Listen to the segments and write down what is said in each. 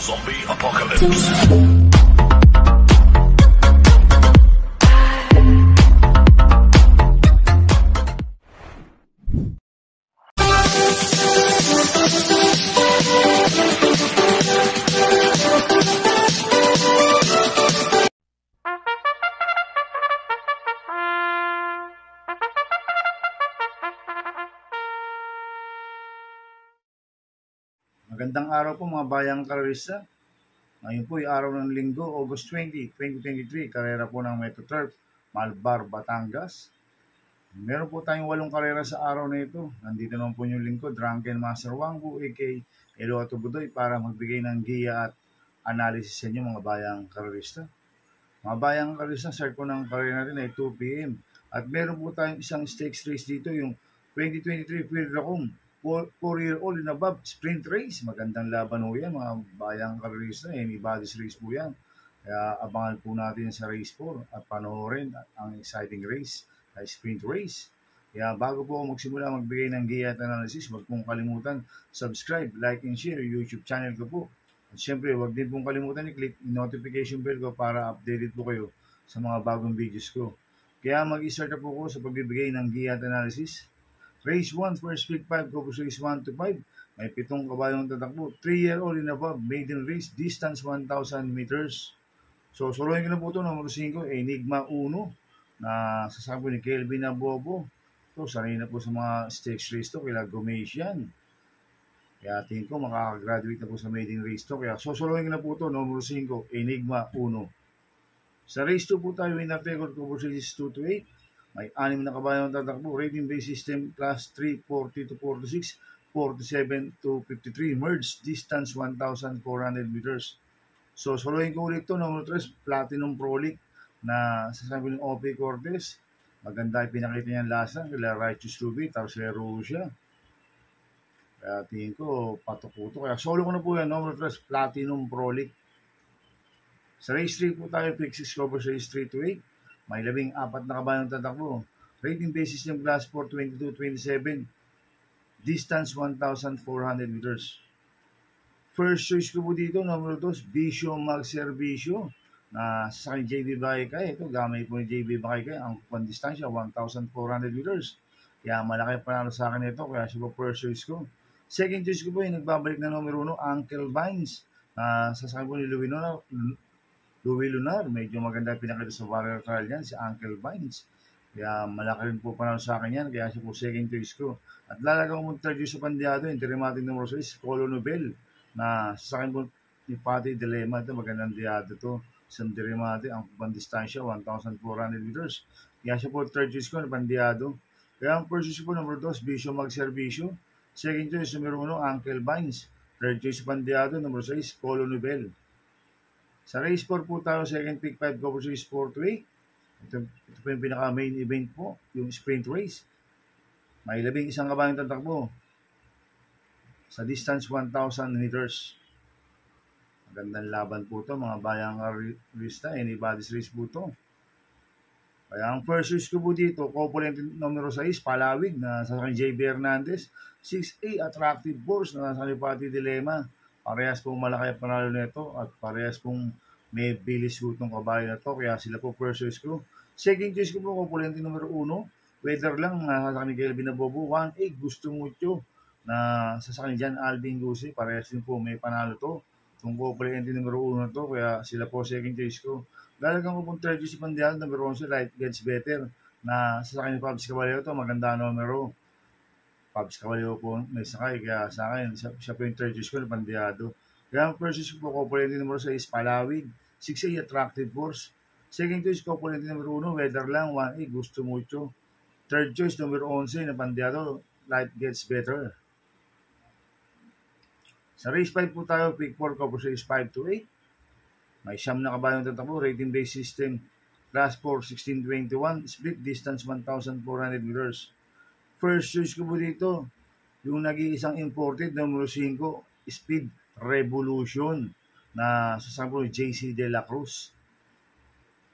Zombie Apocalypse. Magandang araw po mga bayang karerista. Ngayon po ay araw ng linggo, August 20, 2023, karera po ng Metro Turf, Malbar, Batangas. Meron po tayong 8 karera sa araw na ito. Nandito naman po yung lingkod, Drunken Master Wangbu, aka Eloto Budoy, para magbigay ng giya at analysis sa inyo mga bayang karerista. Mga bayang karerista, start po ng karera natin ay 2 p.m. At meron po tayong isang stakes race dito, yung 2023 Field Racom 4-year-old and above sprint race. Magandang laban po yan mga bayang karerista. Anybody's race po yan. Kaya abangan po natin sa race 4 at panoorin ang exciting race ay sprint race. Kaya bago po ako magsimula magbigay ng giya at analysis, huwag pong kalimutan subscribe, like, and share yung YouTube channel ko po. At syempre, huwag din pong kalimutan i-click yung notification bell ko para updated po kayo sa mga bagong videos ko. Kaya mag-start na po ko sa pagbibigay ng giya at analysis. Race 1, first pick 5, Cobos Race 1 to 5. May 7 kabayong tatakbo. 3-year-old and above, maiden race, distance 1,000 meters. So, solohin ko na po ito, numero 5, Enigma 1, na sasabi ni Kelvin Abobo. So, sanay na po sa mga stakes race to, kaya Gomesian. Kaya tingin ko, makakagraduate na po sa maiden race to. Kaya solohin ko na po ito, numero 5, Enigma 1. Sa race 2 po tayo, winner record, Cobos Race 2 to 8. May 6 na kabayang tatakbo. Rating base system class 3, 40 to 46, 47 to 53. Merge distance 1,400 meters. So, solohin ko ulit ito. Number 3, Platinum Pro League na sasabi ng OP Cortez. Maganda yung pinakita niya lasa. Kila Righteous Ruby, Tarsero siya. Kaya tingin ko, patok-puto. Kaya solo ko na po yan. Number 3, Platinum Pro League. Sa race 3 po tayo, pick 6 Cobos Race 3 to 8. May 14 na kabayang tatakbo. Rating base system class 4, 22-27. Distance 1,400 meters. First choice ko po dito, number 2, Bisyo Mag-Servisyo na sa akin JB Baykay. Ito, gamay po ni JB Baykay. Ang distansya, 1,400 meters. Kaya malaki panalo sa akin ito. Kaya siya po first choice ko. Second choice ko po yung nagbabalik na number 1, Uncle Vines. Na sa akin po ni Louis Lunar, medyo maganda pinakita sa Warrior Trial yan, si Uncle Vines. Kaya malaki rin po panalo sa akin yan, kaya siya po second choice ko. At lalagyan ko mong third choice sa pandiado, yung Tirimatic number 6, Colo Nobel, na sa akin po ni Pati Dilema. Ito, magandang diado to. Isang Tirimatic, ang pandistansya, 1,400 meters. Kaya siya po third choice ko na pandiado. Kaya ang first choice po, number 2, Bisyo Mag-Servisyo. Second choice, number 1, Uncle Vines. Third choice sa pandiado, number 6, Colo Nobel. Sa race 4 po tayo, second pick 5, Cobos Race 4 to 8. Ito po yung pinaka-main event po, yung sprint race. May 11 kabayang tatakbo. Sa distance 1,000 meters. Magandang laban po to mga bayang karerista. Anybody's race po to. Kaya ang first choice ko po dito, component numero 6, Palawig, na sa akin JB Hernandez. 6A, Attractive Force, na sa Pati Dilema. Parehas pong malaki ang panalo nito at parehas pong may bilis po itong kabayo na to. Kaya sila po first choice ko. Second choice ko po, component numero 1. Weather lang, sa akin Kelvin Abobo. 1A, Gusto Mucho, na sa akin dyan Alvin Gusi. Parehas din po may panalo to. Itong component numero 1 to. Kaya sila po second choice ko. Lalagyan ko pong third choice si Pandial, number 11, Light Gets Better, na sa akin ni Pabs Caballero to. Maganda numero. Pabs Caballero po may sakay, kaya sa akin, siya po yung third choice ko na pandiado. Kaya ang first choice po, component numero 6, Palawig. 6A, Attractive Force. Second choice, component numero 1, Weather lang. 1A, Gusto Mucho. Third choice, numero 11, na pandiado, Light Gets Better. Sa race 5 po tayo, pick 4, Cobos Race 5 to 8. May 9 na kabayang tatakbo, rating base system, class 4, 16-21, split distance 1,400 meters. First choice ko po dito, yung nag-iisang imported, numero 5, Speed Revolution, na sasabi ko JC De La Cruz.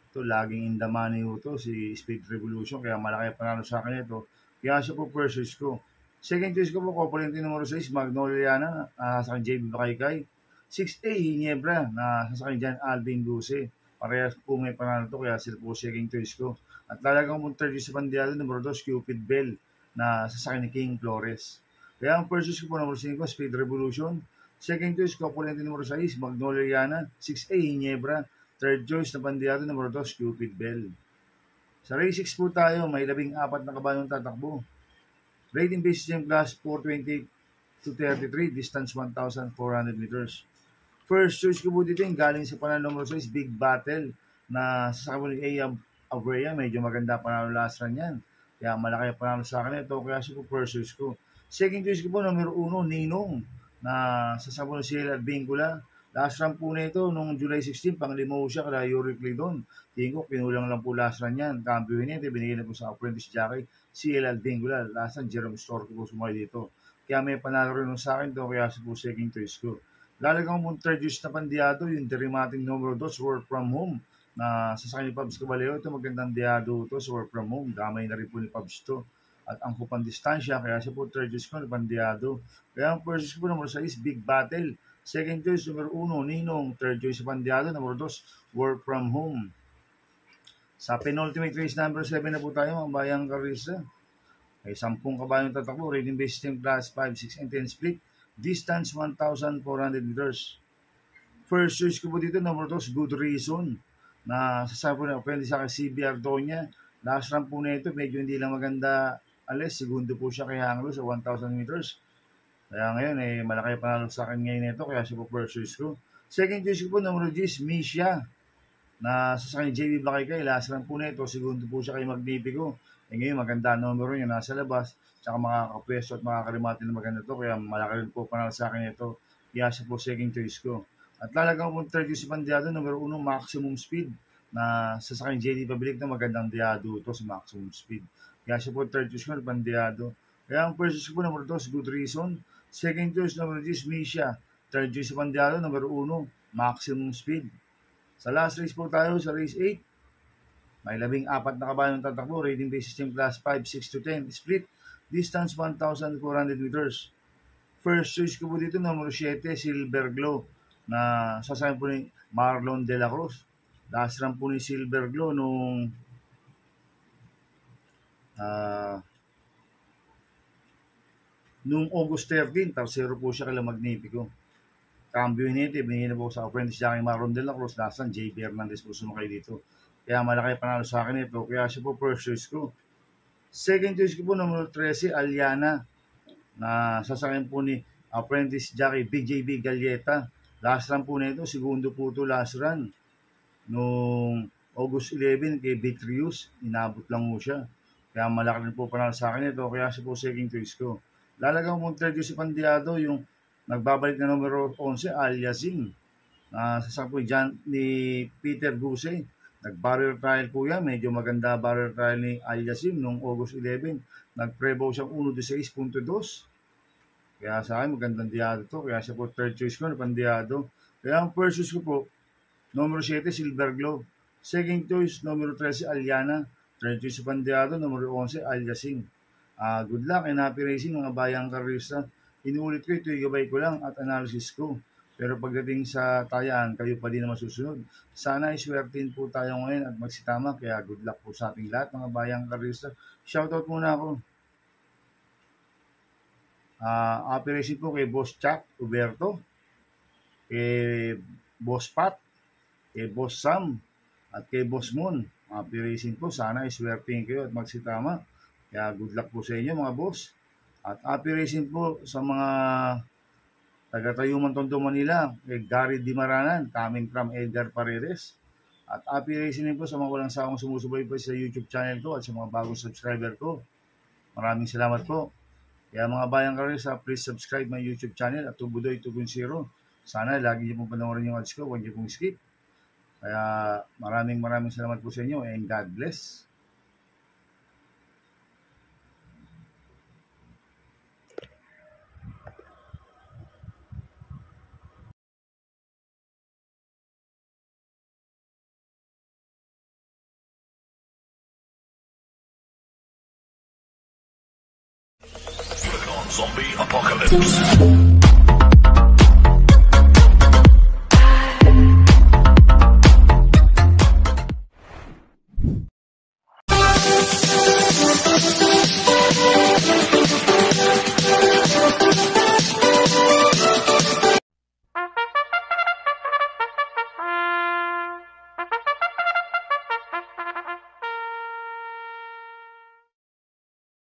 Ito, laging in the money ito, si Speed Revolution, kaya malaki panalo sa akin ito. Kaya siya po first choice ko. Second choice ko po, component numero 6, Magnoliana, sa akin JB Bakaykay. 6A Ginebra na sasakyan dyan Alvin Guse. Parehas po may panalo to kaya sila po second choice ko. At talagang mong third sa pandiado, numero 2, Cupid Bell na sasakyan ni King Flores. Kaya ang first choice ko po numero 5, Speed Revolution. Second choice ko po numero 6, Magnolia Yana. 6A Ginebra. Third choice na pandiado, numero 2, Cupid Bell. Sa race 6 po tayo, may 14 na kabayong tatakbo. Rating basis yung class 420 to 33, distance 1,400 meters. First choice ko po dito yung galing sa panalo numero 6, Big Battle, na sa ni A. Abrea, medyo maganda panalo last run yan. Kaya malaki panalo sa akin ito, kaya siya po first choice ko. Second choice ko po, numero 1, Ninong, na sa ni Ciel Advincula. Last run po na ito, nung July 16, panglimo siya kala Yuri Cledon. Tingin ko, pinulang lang po last run yan. Cambio niya, binigyan na po sa apprentice jockey, Ciel Advincula. Last run, Jerome Stork po sumali dito. Kaya may panalo rin sa akin ito, kaya siya po second choice ko. Lalagang mong third choice na pandiado, yung derimating numero 2, Work From Home, na sasakyan ni Pabs Caballero. Ito magandang diado ito sa Work From Home. Damay na rin po ni Pabs ito. At ang kupang distansya, kaya siya po third choice ko na pandiado. Kaya ang first choice ko numero 6, Big Battle. Second choice, numero 1, Ninong. Third choice sa pandiado, numero 2, Work From Home. Sa penultimate race number 7 na po tayo, ang Bayang Carissa. Ay 10 kabayong tatakbo, rating based team class 5, 6, and 10 split. Distance 1,400 meters. First choice ko po dito, number 2, Good Reason. Na sasabi po na, pwede sa akin CBR Donya. Last run po na ito, medyo hindi lang maganda alis. Segundo po siya kay Hanglo sa 1,000 meters. Kaya ngayon, malaki panalo sa akin ngayon ito, kaya siya po first choice ko. Second choice ko po, number 10, Misha. Na sa akin JB Bakay, last run po na ito, segundo po siya kay Magnifico. Ngayon, maganda numero niya, nasa labas. Tsaka makakapwesto at makakarimati na maganda ito, kaya malaki rin po panalo sa akin ito. Kaya siya po second choice ko. At lalagang po third choice sa pandiado, numero 1, Maximum Speed. Na sa akin JD Pabilik na magandang diado ito sa Maximum Speed. Kaya siya po third choice ko na pandiado. Kaya ang first choice ko po, numero 2, Good Reason. Second choice, number 10, Misha. Third choice sa pandiado, numero 1, Maximum Speed. Sa last race po tayo, sa race 8, may 14 na kabayong tatakbo, rating basis team class 5, 6 to 10, split, distance 1,400 meters. First choice ko po dito, numero 7, Silver Glow, na sasakyan po ni Marlon De La Cruz. Last run po ni Silver Glow nung August 13, tarsero po siya kala Magnifico. Cambio nito, binigyan na po sa apprentice jockey Marlon De La Cruz. Last run, JB Hernandez po sumakay dito. Kaya malaki panalo sa akin ito. Kaya siya po first choice ko. Second choice ko po, numero 13, Aliana. Na sasakyan po ni apprentice jockey BJB Galleta. Last run po na ito. Segundo po ito last run. Noong August 11 kay Vitrius. Inabot lang po siya. Kaya malaki rin po panalo sa akin ito. Kaya siya po second choice ko. Lalagang po third choice sa pandiado. Yung nagbabalik na numero 11, Aliasing. Sasakyan po ni Peter Guse. Nag-barrier trial po yan. Medyo maganda barrier trial ni Aliasim noong August 11. Nag-prevow siyang 1.16.2. Kaya sa akin, magandang diado to. Kaya siya po third choice ko na pandiado. Kaya ang first choice ko po, numero 7, Silver Globe. Second choice, numero 13, Aliana. Third choice sa pandiado, numero 11, Aliasim. Good luck and happy racing mga Bayang Carissa. Inuulit ko ito, igabay ko lang at analysis ko. Pero pagdating sa tayaan, kayo pa din na masusunod. Sana iswertin po tayo ngayon at magsitama. Kaya good luck po sa ating lahat, mga Bayang Carissa. Shoutout muna ako. Operation po kay Boss Chuck Uberto, kay Boss Pat, kay Boss Sam, at kay Boss Moon. Operation po, sana iswertin kayo at magsitama. Kaya good luck po sa inyo mga boss. At operation po sa mga taga-Tayuman, Tondo, Manila, kay Gary Dimaranan, coming from Edgar Paredes. At happy racing po sa mga walang sawang sumusubaybay sa YouTube channel ko at sa mga bagong subscriber ko. Maraming salamat po. Kaya mga Bayang Carissa, please subscribe my YouTube channel at Tubudoy 2.0. Sana lagi niyo pong panoorin yung ads ko, huwag niyo pong skip. Kaya maraming salamat po sa inyo and God bless. Zombie Apocalypse.